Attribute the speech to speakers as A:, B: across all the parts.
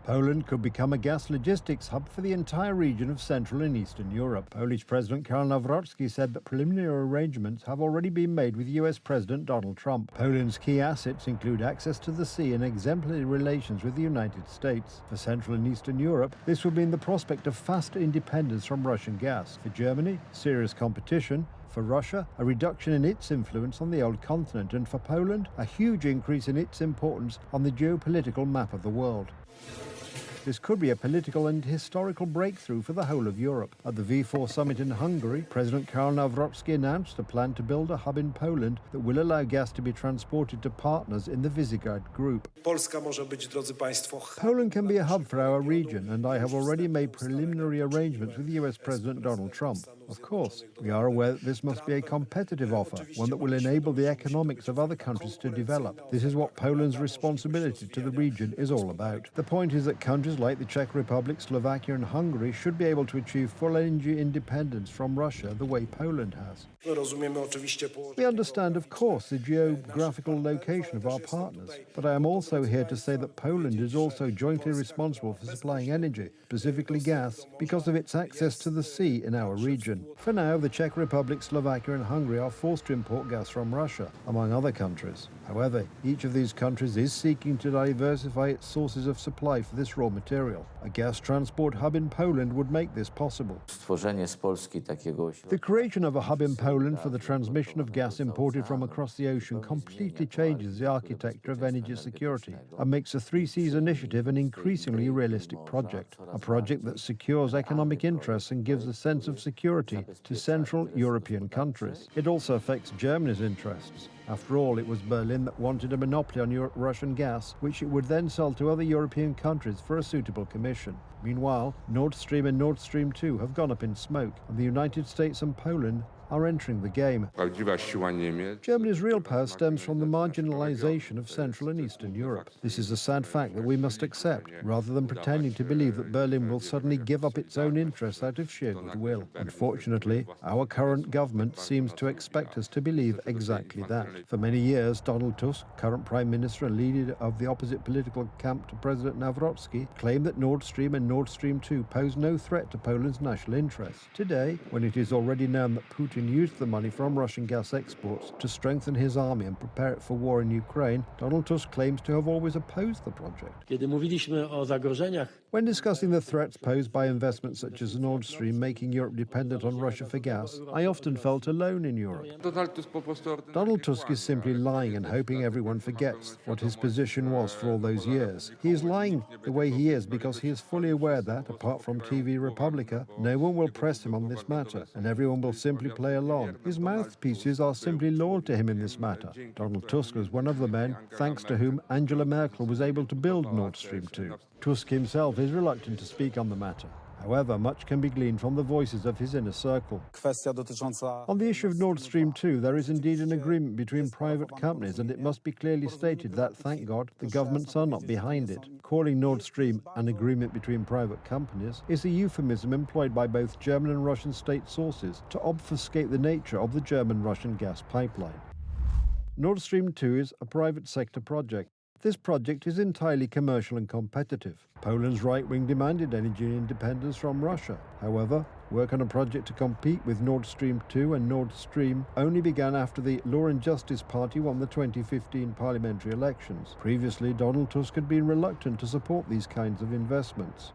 A: Poland could become a gas logistics hub for the entire region of Central and Eastern Europe. Polish President Karol Nawrocki said that preliminary arrangements have already been made with US President Donald Trump. Poland's key assets include access to the sea and exemplary relations with the United States. For Central and Eastern Europe, this would mean the prospect of faster independence from Russian gas. For Germany, serious competition. For Russia, a reduction in its influence on the old continent, and for Poland, a huge increase in its importance on the geopolitical map of the world. This could be a political and historical breakthrough for the whole of Europe. At the V4 summit in Hungary, President Karol Nawrocki announced a plan to build a hub in Poland that will allow gas to be transported to partners in the Visegrad Group. Poland can be a hub for our region, and I have already made preliminary arrangements with US President Donald Trump. Of course, we are aware that this must be a competitive offer, one that will enable the economics of other countries to develop. This is what Poland's responsibility to the region is all about. The point is that countries like the Czech Republic, Slovakia and Hungary should be able to achieve full energy independence from Russia the way Poland has. We understand, of course, the geographical location of our partners, but I am also here to say that Poland is also jointly responsible for supplying energy, specifically gas, because of its access to the sea in our region. For now, the Czech Republic, Slovakia and Hungary are forced to import gas from Russia, among other countries. However, each of these countries is seeking to diversify its sources of supply for this raw material. A gas transport hub in Poland would make this possible. The creation of a hub in Poland for the transmission of gas imported from across the ocean completely changes the architecture of energy security and makes the Three Seas initiative an increasingly realistic project, a project that secures economic interests and gives a sense of security to Central European countries. It also affects Germany's interests. After all, it was Berlin that wanted a monopoly on Russian gas, which it would then sell to other European countries for a suitable commission. Meanwhile, Nord Stream and Nord Stream 2 have gone up in smoke, and the United States and Poland are entering the game. Germany's real power stems from the marginalization of Central and Eastern Europe. This is a sad fact that we must accept, rather than pretending to believe that Berlin will suddenly give up its own interests out of sheer goodwill. Unfortunately, our current government seems to expect us to believe exactly that. For many years, Donald Tusk, current Prime Minister and leader of the opposite political camp to President Nawrocki, claimed that Nord Stream and Nord Stream 2 pose no threat to Poland's national interests. Today, when it is already known that Putin used the money from Russian gas exports to strengthen his army and prepare it for war in Ukraine, Donald Tusk claims to have always opposed the project. When discussing the threats posed by investments such as Nord Stream making Europe dependent on Russia for gas, I often felt alone in Europe. Donald Tusk is simply lying and hoping everyone forgets what his position was for all those years. He is lying the way he is because he is fully aware that, apart from TV Republica, no one will press him on this matter, and everyone will simply play along. His mouthpieces are simply loyal to him in this matter. Donald Tusk was one of the men thanks to whom Angela Merkel was able to build Nord Stream 2. Tusk himself is reluctant to speak on the matter. However, much can be gleaned from the voices of his inner circle. On the issue of Nord Stream 2, there is indeed an agreement between private companies, and it must be clearly stated that, thank God, the governments are not behind it. Calling Nord Stream an agreement between private companies is a euphemism employed by both German and Russian state sources to obfuscate the nature of the German-Russian gas pipeline. Nord Stream 2 is a private sector project. This project is entirely commercial and competitive. Poland's right wing demanded energy independence from Russia. However, work on a project to compete with Nord Stream 2 and Nord Stream only began after the Law and Justice Party won the 2015 parliamentary elections. Previously, Donald Tusk had been reluctant to support these kinds of investments.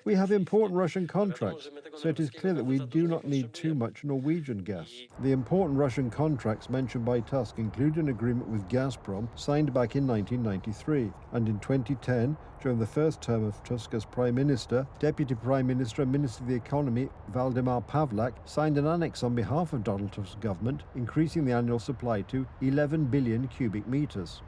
A: We have important Russian contracts, so it is clear that we do not need too much Norwegian gas. The important Russian contracts mentioned by Tusk include an agreement with Gazprom signed back in 1993, and in 2010, during the first term of Tusk as Prime Minister, Deputy Prime Minister and Minister of the Economy Waldemar Pawlak signed an annex on behalf of Donald Tusk's government, increasing the annual supply to 11 billion cubic meters.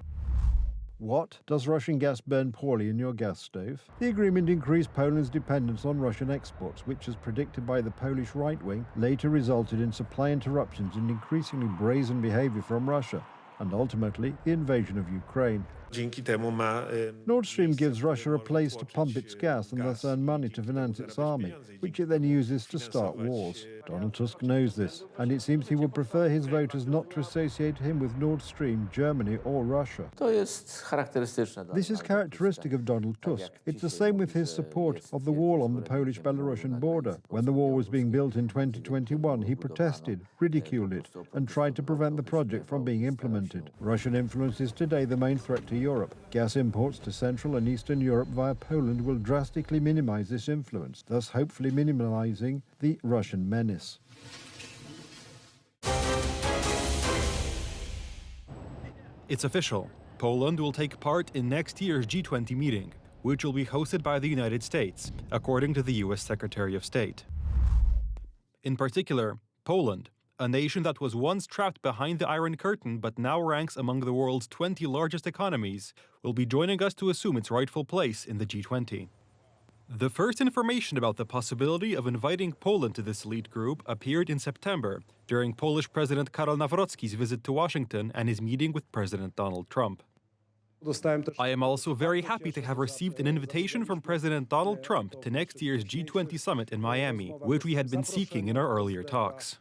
A: What? Does Russian gas burn poorly in your gas stove? The agreement increased Poland's dependence on Russian exports, which, as predicted by the Polish right wing, later resulted in supply interruptions and increasingly brazen behavior from Russia, and ultimately the invasion of Ukraine. Nord Stream gives Russia a place to pump its gas and thus earn money to finance its army, which it then uses to start wars. Donald Tusk knows this, and it seems he would prefer his voters not to associate him with Nord Stream, Germany or Russia. This is characteristic of Donald Tusk. It's the same with his support of the wall on the Polish-Belarusian border. When the wall was being built in 2021, he protested, ridiculed it, and tried to prevent the project from being implemented. Russian influence is today the main threat to Europe. Gas imports to Central and Eastern Europe via Poland will drastically minimize this influence, thus hopefully minimizing the Russian menace.
B: It's official. Poland will take part in next year's G20 meeting, which will be hosted by the United States, according to the U.S. Secretary of State. In particular, Poland, a nation that was once trapped behind the Iron Curtain but now ranks among the world's 20 largest economies, will be joining us to assume its rightful place in the G20. The first information about the possibility of inviting Poland to this elite group appeared in September, during Polish President Karol Nawrocki's visit to Washington and his meeting with President Donald Trump. I am also very happy to have received an invitation from President Donald Trump to next year's G20 summit in Miami, which we had been seeking in our earlier talks.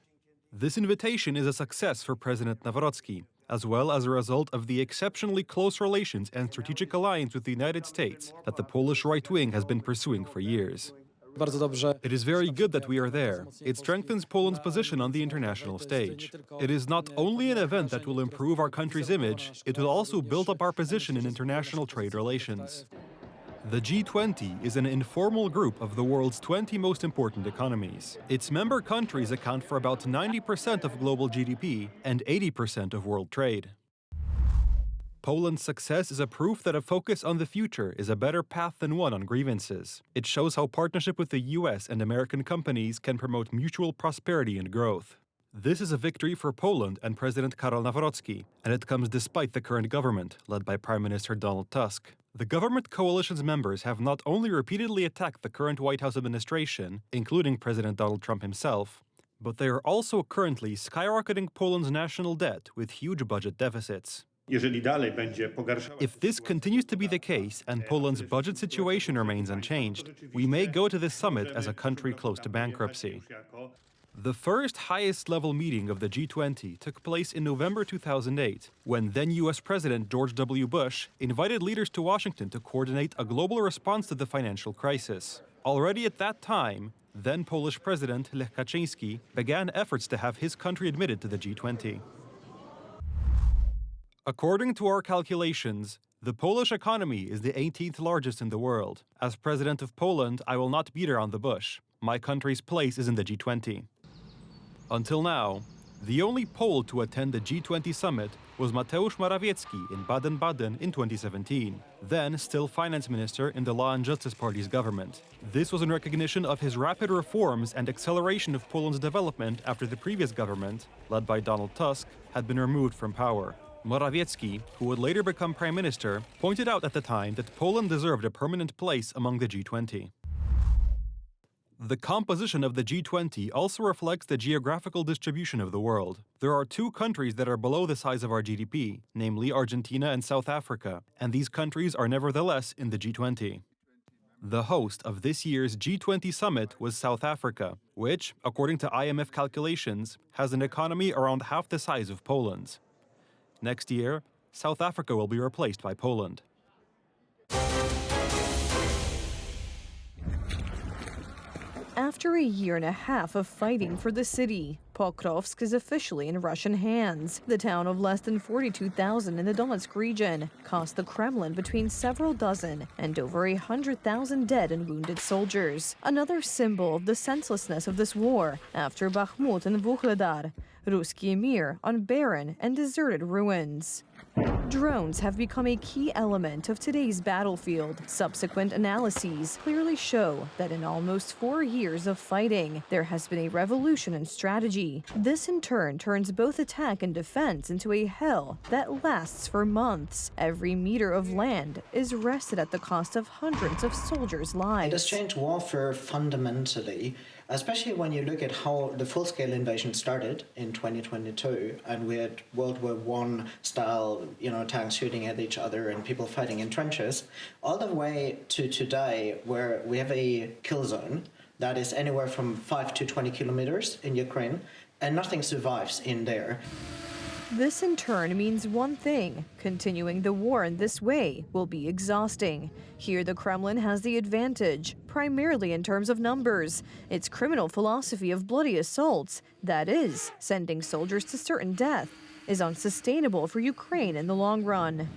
B: This invitation is a success for President Nawrocki, as well as a result of the exceptionally close relations and strategic alliance with the United States that the Polish right wing has been pursuing for years. It is very good that we are there. It strengthens Poland's position on the international stage. It is not only an event that will improve our country's image, it will also build up our position in international trade relations. The G20 is an informal group of the world's 20 most important economies. Its member countries account for about 90% of global GDP and 80% of world trade. Poland's success is a proof that a focus on the future is a better path than one on grievances. It shows how partnership with the US and American companies can promote mutual prosperity and growth. This is a victory for Poland and President Karol Nawrocki, and it comes despite the current government, led by Prime Minister Donald Tusk. The government coalition's members have not only repeatedly attacked the current White House administration, including President Donald Trump himself, but they are also currently skyrocketing Poland's national debt with huge budget deficits. If this continues to be the case and Poland's budget situation remains unchanged, we may go to this summit as a country close to bankruptcy. The first highest-level meeting of the G20 took place in November 2008, when then-U.S. President George W. Bush invited leaders to Washington to coordinate a global response to the financial crisis. Already at that time, then Polish President Lech Kaczyński began efforts to have his country admitted to the G20. According to our calculations, the Polish economy is the 18th largest in the world. As President of Poland, I will not beat around the bush. My country's place is in the G20. Until now, the only Pole to attend the G20 summit was Mateusz Morawiecki in Baden-Baden in 2017, then still finance minister in the Law and Justice Party's government. This was in recognition of his rapid reforms and acceleration of Poland's development after the previous government, led by Donald Tusk, had been removed from power. Morawiecki, who would later become prime minister, pointed out at the time that Poland deserved a permanent place among the G20. The composition of the G20 also reflects the geographical distribution of the world. There are two countries that are below the size of our GDP, namely Argentina and South Africa, and these countries are nevertheless in the G20. The host of this year's G20 summit was South Africa, which, according to IMF calculations, has an economy around half the size of Poland's. Next year, South Africa will be replaced by Poland.
C: After a year and a half of fighting for the city, Pokrovsk is officially in Russian hands. The town of less than 42,000 in the Donetsk region cost the Kremlin between several dozen and over 100,000 dead and wounded soldiers. Another symbol of the senselessness of this war after Bakhmut and Vuhledar, Ruski Mir on barren and deserted ruins. Drones have become a key element of today's battlefield. Subsequent analyses clearly show that in almost 4 years of fighting, there has been a revolution in strategy. This in turn turns both attack and defense into a hell that lasts for months. Every meter of land is wrested at the cost of hundreds of soldiers' lives.
D: It has changed warfare fundamentally especially when you look at how the full-scale invasion started in 2022, and we had World War I style, tanks shooting at each other and people fighting in trenches, all the way to today, where we have a kill zone that is anywhere from 5 to 20 kilometers in Ukraine, and nothing survives in there.
C: This in turn means one thing: continuing the war in this way will be exhausting. Here the Kremlin has the advantage, primarily in terms of numbers. Its criminal philosophy of bloody assaults, that is, sending soldiers to certain death, is unsustainable for Ukraine in the long run.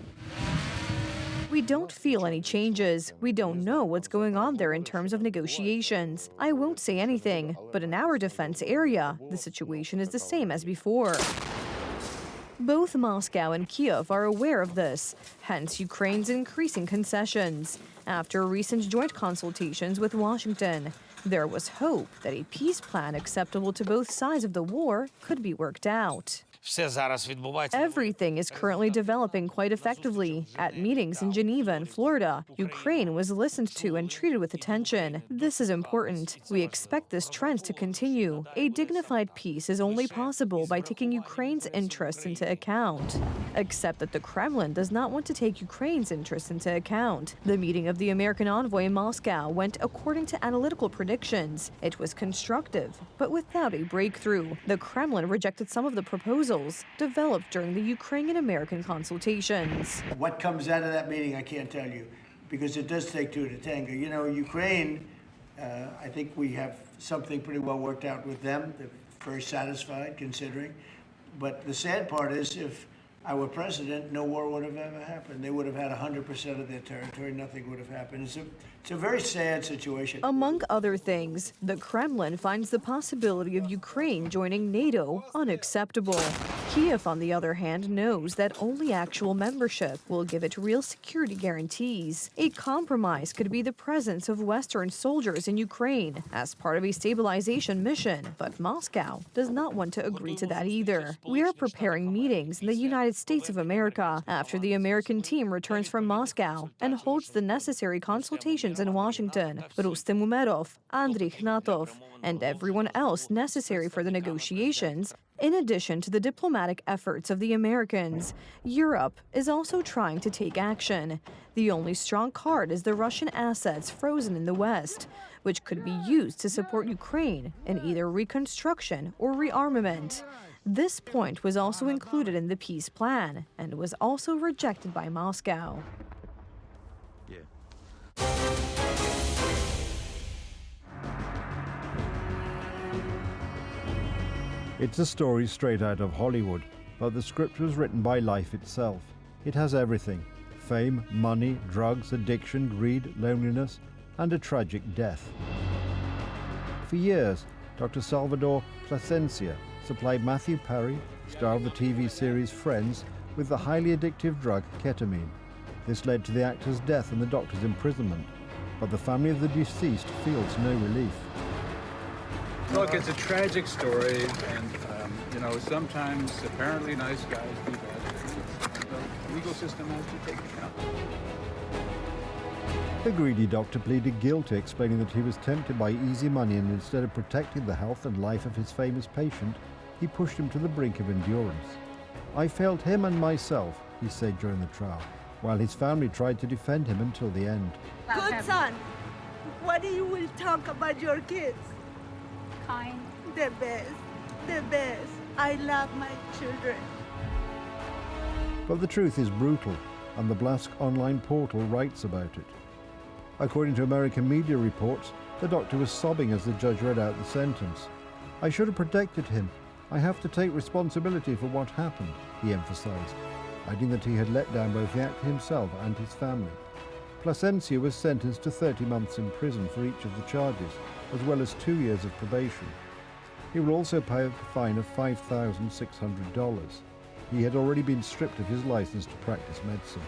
C: We don't feel any changes. We don't know what's going on there in terms of negotiations. I won't say anything, but in our defense area, the situation is the same as before. Both Moscow and Kiev are aware of this, hence Ukraine's increasing concessions. After recent joint consultations with Washington, there was hope that a peace plan acceptable to both sides of the war could be worked out. Everything is currently developing quite effectively. At meetings in Geneva and Florida, Ukraine was listened to and treated with attention. This is important. We expect this trend to continue. A dignified peace is only possible by taking Ukraine's interests into account. Except that the Kremlin does not want to take Ukraine's interests into account. The meeting of the American envoy in Moscow went according to analytical predictions. It was constructive, but without a breakthrough. The Kremlin rejected some of the proposals developed during the Ukrainian-American consultations.
E: What comes out of that meeting, I can't tell you, because it does take two to tango. Ukraine, I think we have something pretty well worked out with them. They're very satisfied, considering. But the sad part is, if I were president, no war would have ever happened. They would have had 100% of their territory. Nothing would have happened. It's a very sad situation.
C: Among other things, the Kremlin finds the possibility of Ukraine joining NATO unacceptable. Kiev, on the other hand, knows that only actual membership will give it real security guarantees. A compromise could be the presence of Western soldiers in Ukraine as part of a stabilization mission, but Moscow does not want to agree to that either. We are preparing meetings in the United States of America after the American team returns from Moscow and holds the necessary consultations in Washington. Rustem Umerov, Andriy Khnatov, and everyone else necessary for the negotiations. In addition to the diplomatic efforts of the Americans, Europe is also trying to take action. The only strong card is the Russian assets frozen in the West, which could be used to support Ukraine in either reconstruction or rearmament. This point was also included in the peace plan and was also rejected by Moscow.
A: It's a story straight out of Hollywood, but the script was written by life itself. It has everything: fame, money, drugs, addiction, greed, loneliness, and a tragic death. For years, Dr. Salvador Plasencia supplied Matthew Perry, star of the TV series Friends, with the highly addictive drug ketamine. This led to the actor's death and the doctor's imprisonment, but the family of the deceased feels no relief.
F: Look, it's a tragic story, and, sometimes apparently nice guys do bad things. The legal system has to take account.
A: The greedy doctor pleaded guilty, explaining that he was tempted by easy money and instead of protecting the health and life of his famous patient, he pushed him to the brink of endurance. "I failed him and myself," he said during the trial, while his family tried to defend him until the end.
G: Good son, what do you will talk about your kids?
H: Kind.
G: The best, the best. I love my children.
A: But the truth is brutal, and the Blask online portal writes about it. According to American media reports, the doctor was sobbing as the judge read out the sentence. "I should have protected him. I have to take responsibility for what happened," he emphasized, adding that he had let down both the actor himself and his family. Plasencia was sentenced to 30 months in prison for each of the charges, as well as 2 years of probation. He will also pay a fine of $5,600. He had already been stripped of his license to practice medicine.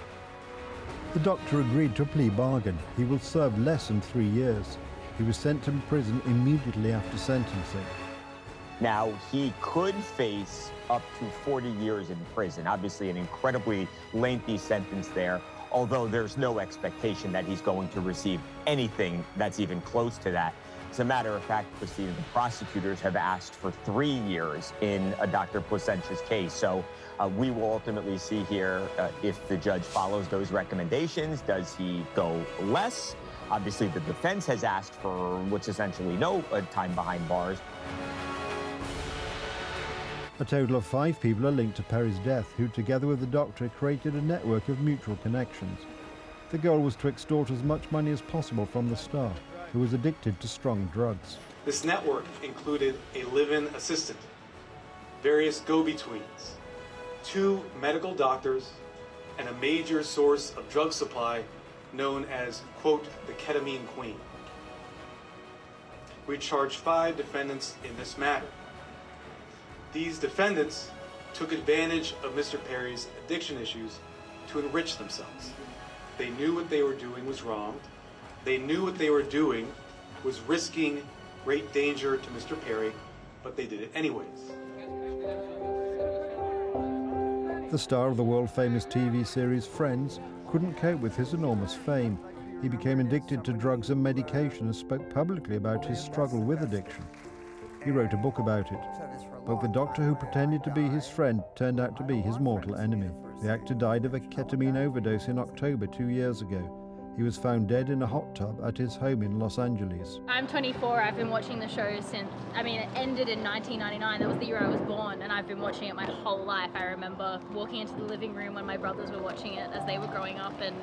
A: The doctor agreed to a plea bargain. He will serve less than 3 years. He was sent to prison immediately after sentencing.
I: Now, he could face up to 40 years in prison. Obviously, an incredibly lengthy sentence there, although there's no expectation that he's going to receive anything that's even close to that. As a matter of fact, Christina, the prosecutors have asked for 3 years in Dr. Plasentia's case. So we will ultimately see here if the judge follows those recommendations. Does he go less? Obviously, the defense has asked for what's essentially no time behind bars.
A: A total of 5 people are linked to Perry's death, who, together with the doctor, created a network of mutual connections. The goal was to extort as much money as possible from the star, who was addicted to strong drugs.
J: This network included a live-in assistant, various go-betweens, 2 medical doctors, and a major source of drug supply known as, quote, the ketamine queen. We charged 5 defendants in this matter. These defendants took advantage of Mr. Perry's addiction issues to enrich themselves. They knew what they were doing was wrong. They knew what they were doing was risking great danger to Mr. Perry, but they did it anyways.
A: The star of the world-famous TV series Friends couldn't cope with his enormous fame. He became addicted to drugs and medication and spoke publicly about his struggle with addiction. He wrote a book about it. But the doctor who pretended to be his friend turned out to be his mortal enemy. The actor died of a ketamine overdose in October 2 years ago. He was found dead in a hot tub at his home in Los Angeles.
H: I'm 24. I've been watching the show since, it ended in 1999. That was the year I was born, and I've been watching it my whole life. I remember walking into the living room when my brothers were watching it as they were growing up, and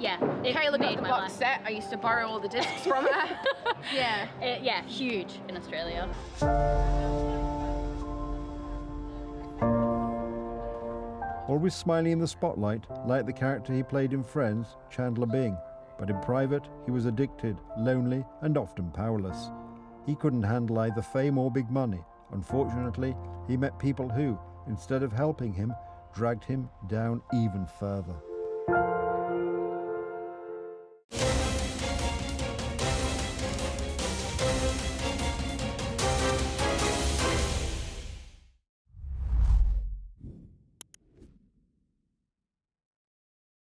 H: yeah, it made my life.
K: Set. I used to borrow all the discs from her.
H: Yeah, huge in Australia.
A: Always smiling in the spotlight, like the character he played in Friends, Chandler Bing. But in private, he was addicted, lonely, and often powerless. He couldn't handle either fame or big money. Unfortunately, he met people who, instead of helping him, dragged him down even further.